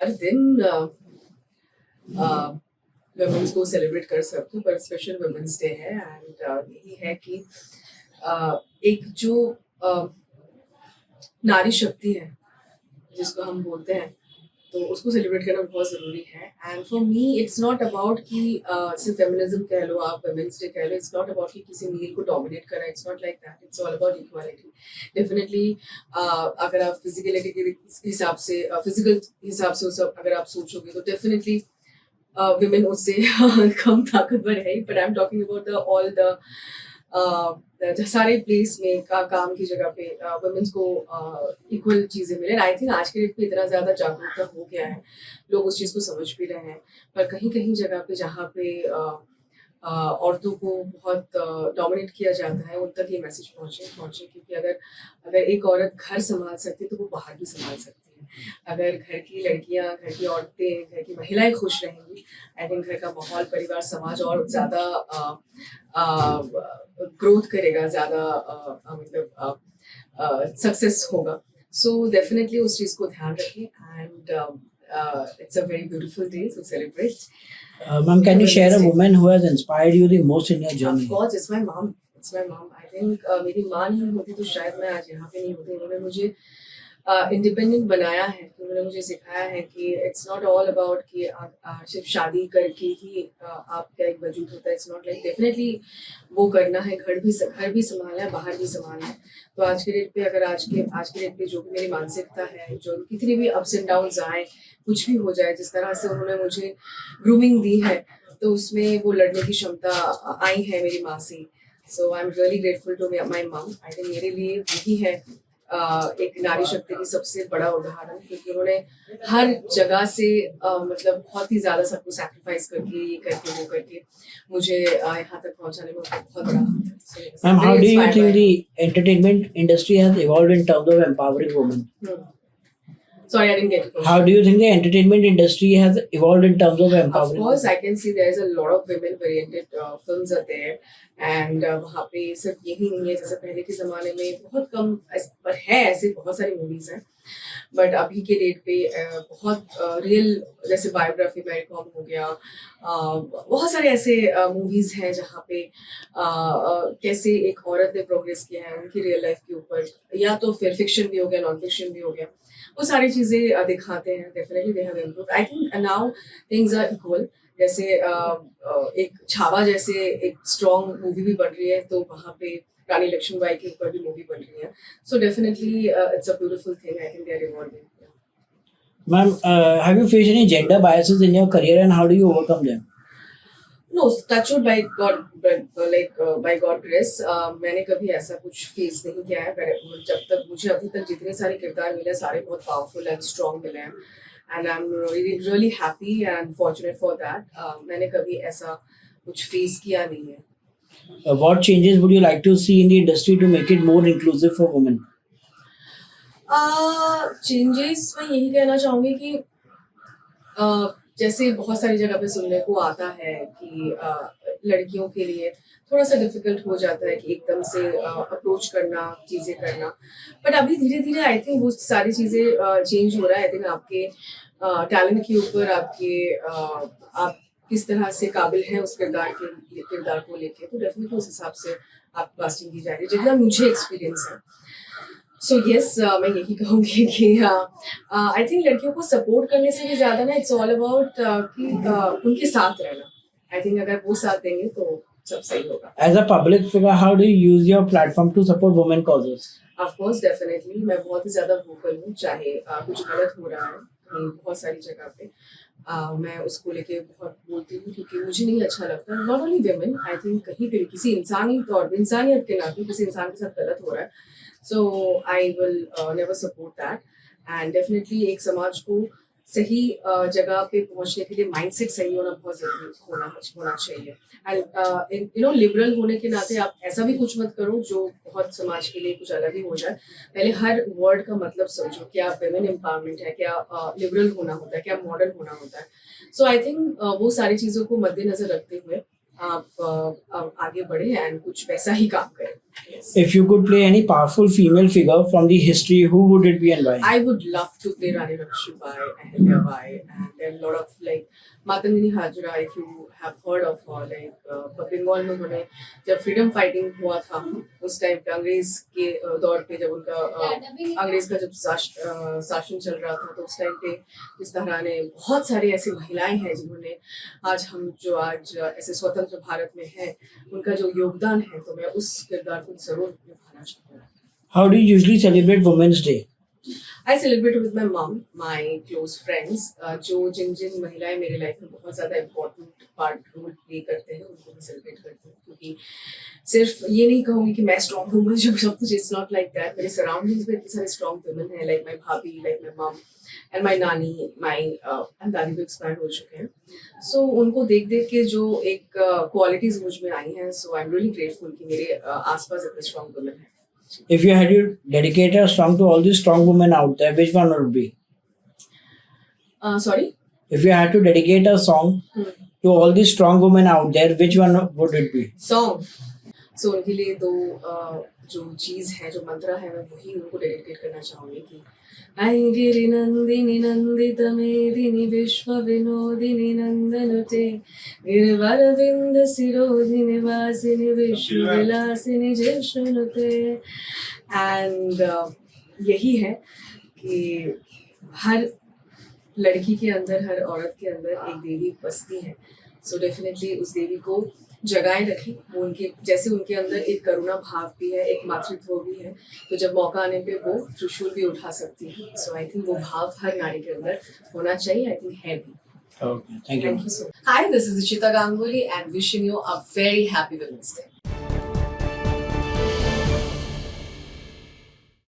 हर दिन वुमेन्स को सेलिब्रेट कर सकते हो, पर स्पेशल वुमेन्स डे है एंड यही है कि एक जो नारी शक्ति है जिसको हम बोलते हैं, तो उसको सेलिब्रेट करना बहुत ज़रूरी है। And for me it's not about कि सिर्फ फेमिनिज्म कह लो, आप वुमेन्स डे कह लो, इट्स नॉट अबाउट कि किसी मेल को डोमिनेट करना, it's not like that, it's all about equality. Definitely अगर आप फिजिकलिटी के हिसाब से फिजिकल हिसाब से अगर आप सोचोगे तो डेफिनेटली women उससे कम ताकतवर है, but I'm talking about the all the सारे प्लेस में काम की जगह पे वुमेन्स को इक्वल चीजें मिले। आई थिंक आज के डेट पे इतना ज्यादा जागरूकता हो गया है, लोग उस चीज को समझ भी रहे हैं, पर कहीं कहीं जगह पे जहाँ पे औरतों को बहुत डोमिनेट किया जाता है, उन तक ये मैसेज पहुंचे पहुंचे क्योंकि अगर अगर एक औरत घर संभाल सकती है तो वो बाहर भी संभाल सकती है। अगर घर की लड़कियां, घर की औरतें, घर की महिलाएं खुश रहेंगी, आई थिंक घर का माहौल, परिवार, समाज और ज्यादा ग्रोथ करेगा, ज्यादा मतलब सक्सेस होगा। सो डेफिनेटली उस चीज को ध्यान रखें and it's a very beautiful day to celebrate. Ma'am, can you share a woman who has inspired you the most in your Of journey? course, it's my mom. It's my mom. I think मेरी माँ नहीं होती तो शायद मैं आज यहाँ पे नहीं होती। उन्होंने मुझे इंडिपेंडेंट बनाया है, तो उन्होंने मुझे सिखाया है कि इट्स नॉट ऑल अबाउट कि सिर्फ शादी करके ही आपका एक वजूद होता है। इट्स नॉट लाइक, डेफिनेटली वो करना है, घर भी संभालना है, बाहर भी संभालना है। तो आज के डेट पे अगर आज के डेट पे जो भी मेरी मानसिकता है, जो कितनी भी अप्स एंड डाउन आए, कुछ भी हो जाए, जिस तरह से उन्होंने मुझे ग्रूमिंग दी है, तो उसमें वो लड़ने की क्षमता आई है मेरी माँ से। So I am really grateful to my mum. I think मेरे लिए वही है एक नारी शक्ति की सबसे बड़ा उदाहरण, क्योंकि उन्होंने हर जगह से मतलब बहुत ही ज्यादा सबको सैक्रिफाइस करके, ये करके, वो करके मुझे यहाँ तक पहुँचाने में उनका बहुत बड़ा हाथ है। So, Ma'am, how very do you inspired think by the entertainment industry has evolved in terms of empowering women? her. Sorry, I didn't get it. How do you think the entertainment industry has evolved in terms of Of empowering course, women? I can see there is a lot of women-oriented films are there, and वहाँ पे सिर्फ यही नहीं है, जैसे पहले के ज़माने में बहुत कम पर है, ऐसे बहुत सारी मूवीज़ हैं, बट अभी के डेट पे बहुत रियल, जैसे बायोग्राफी मैरी कॉम हो गया, बहुत सारे ऐसे मूवीज़ हैं जहाँ पे कैसे एक औरत ने प्रोग्रेस किया है उनकी रियल लाइफ के ऊपर, या तो फिर फिक्शन भी हो गया, नॉन फिक्शन भी हो गया, वो सारी चीज़ें दिखाते हैं। Definitely they have improved. I think now things are equal. जैसे एक छावा जैसे एक स्ट्रॉन्ग मूवी भी बन रही है, तो वहाँ पे रानी लक्ष्मीबाई के ऊपर भी मूवी बन रही है। So definitely it's a beautiful thing. I think they are evolving. Ma'am, have you faced any gender biases in your career and how do you overcome them? No, touch wood, by God, like by God grace, मैंने कभी ऐसा कुछ face नहीं किया है। जब तक मुझे अभी तक जितने सारे किरदार मिले, सारे बहुत पावरफुल एंड स्ट्रॉन्ग मिले हैं, and I am really happy and fortunate for that. मैंने कभी ऐसा कुछ फेस किया नहीं है। What changes would you like to see in the industry to make it more inclusive for women? Changes मैं यही कहना चाहूँगी कि जैसे बहुत सारी जगह पे सुनने को आता है कि लड़कियों के लिए थोड़ा सा डिफिकल्ट हो जाता है कि एकदम से अप्रोच करना, चीज़ें करना, बट अभी धीरे धीरे आई थिंक वो सारी चीज़ें चेंज हो रहा है। आई थिंक आपके टैलेंट के ऊपर, आप किस तरह से काबिल हैं उस किरदार को लेके, तो डेफिनेटली उस हिसाब से आप कास्टिंग की जा रही है, जितना मुझे एक्सपीरियंस है। सो यस, मैं यही कहूँगी कि आई थिंक लड़कियों को सपोर्ट करने से भी ज़्यादा ना, इट्स ऑल अबाउट कि उनके साथ रहना। आई थिंक अगर वो साथ देंगे तो सब सही होगा। As a public figure, how do you use your platform to support women causes? Of course, definitely मैं बहुत ही ज़्यादा वोकल हूँ, चाहे कुछ गलत हो रहा है कहीं बहुत सारी जगह पे, मैं उसको लेके बहुत बोलती हूँ, क्योंकि मुझे नहीं अच्छा लगता। Not only women, I think कहीं पे भी किसी इंसानी तौर पर, इंसानियत के नाते किसी इंसान के साथ गलत हो रहा है, so I will never support that. And definitely एक समाज को सही जगह पे पहुंचने के लिए माइंडसेट सही होना बहुत जरूरी होना चाहिए। एंड यू नो, लिबरल होने के नाते आप ऐसा भी कुछ मत करो जो बहुत समाज के लिए कुछ अलग ही हो जाए। पहले हर वर्ड का मतलब समझो, क्या वेमेन एम्पावरमेंट है, क्या लिबरल होना होता है, क्या मॉडर्न होना होता है। सो आई थिंक वो सारी चीज़ों को मद्देनजर रखते हुए आप आगे बढ़े एंड कुछ वैसा ही काम करें. Yes. If you could play any powerful female figure from the history, who would it be and why? I would love to play Rani Lakshmibai, Ahilya Bai, and there are a lot of like Matanini Hajra. If you have heard of her, like Bengal में उन्होंने जब freedom fighting हुआ था उस time पे अंग्रेज के दौर पे जब उनका अंग्रेज का जब शासन चल रहा था तो उस टाइम पे इस तरह ने बहुत सारी ऐसी महिलाएं हैं जिन्होंने आज हम जो आज ऐसे स्वतंत्र भारत में हैं उनका जो योगदान है तो मैं उस किरदार को जरूर निभाना चाहूँगा. How do you usually celebrate Women's Day? I celebrate with my mom, my close friends, जो जिन महिलाएं मेरी लाइफ में बहुत ज़्यादा इम्पोर्टेंट पार्ट रोल प्ले करते हैं उनको मैं सेलिब्रेट करती हूँ क्योंकि सिर्फ ये नहीं कहूँगी कि मैं स्ट्रॉन्ग हूँ मुझे सब कुछ इट्स नॉट लाइक दैट. मेरे सराउंडिंग्स में इतने सारे स्ट्रॉन्ग वुमेन हैं लाइक माई भाभी लाइक माई मम एंड माई नानी माई दादी भी एक्सपायर हो चुके हैं. सो उनको देख देख के जो एक क्वालिटीज मुझ में आई हैं सो आई एम रियली ग्रेटफुल कि मेरे आसपास इतने स्ट्रॉन्ग वुमेन हैं. If you had to dedicate a song to all these strong women out there, which one would it be? Sorry? If you had to dedicate a song to all these strong women out there, which one would it be? Song. So उनके लिए दो जो चीज़ है जो मंत्रा है मैं वही उनको डेडिकेट करना चाहूँगी कि ऐ गिरि नंदिनी नंदित मेदिनी विश्व विनोदिनी नंदनुते गिरिवर विंद सिरोधिनी वासिनी विश्व विलासिनी जिष्णुते. एंड यही है कि हर लड़की के अंदर हर औरत के अंदर एक देवी बसती है. सो डेफिनेटली उस देवी को जगाए रखें. वो उनके जैसे उनके अंदर एक करुणा भाव भी है एक मातृत्व भी है तो जब मौका आने पे वो त्रिशूल भी उठा सकती है. सो आई थिंक वो भाव हर नारी के अंदर होना चाहिए. आई थिंक है भी. Okay, thank you. Thank you so much. Hi, this is Ishita Ganguly and wishing you a very happy Women's Day.